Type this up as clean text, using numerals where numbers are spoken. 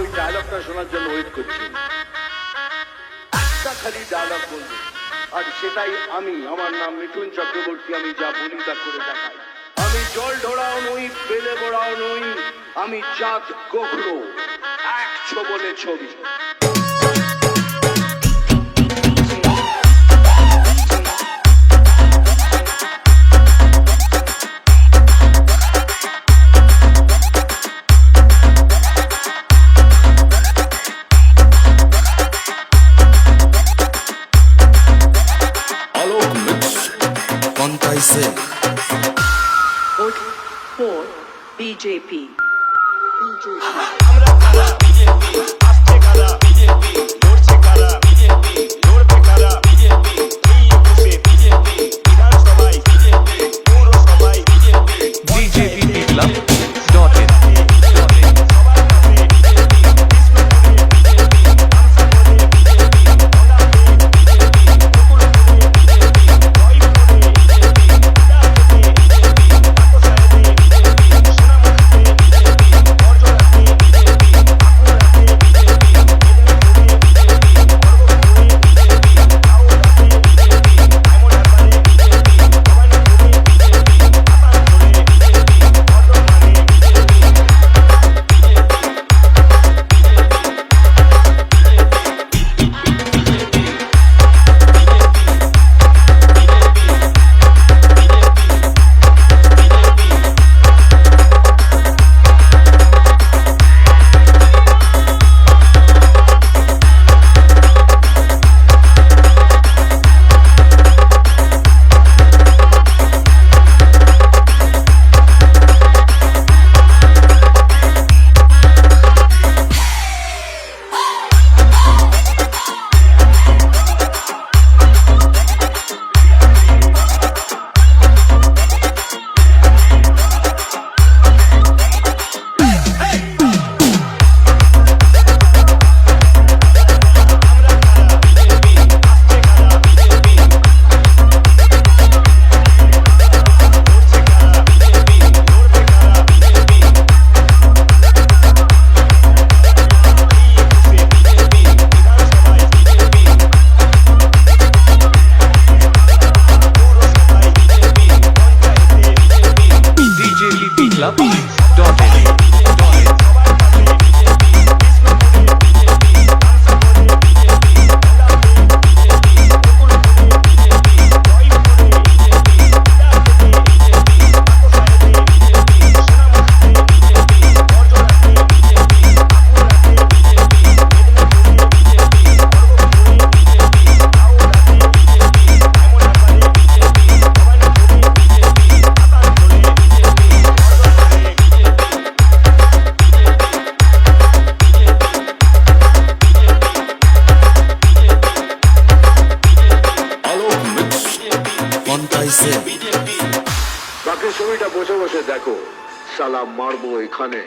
ওই ডায়লগটা শোনার জন্য ওয়েট করছি। একটা খালি ডায়লগ বলবো, আর সেটাই আমি। আমার নাম মিঠুন চক্রবর্তী। আমি যা বলি তা করে দেখাই। আমি জল ঢোড়াও নই, বেলে বড়াও নই, আমি চাঁদ গোখরো, এক ছবলে ছবি। Vote for BJP. বাকি ছবিটা বসে বসে দেখো, সালা মারবো এখানে।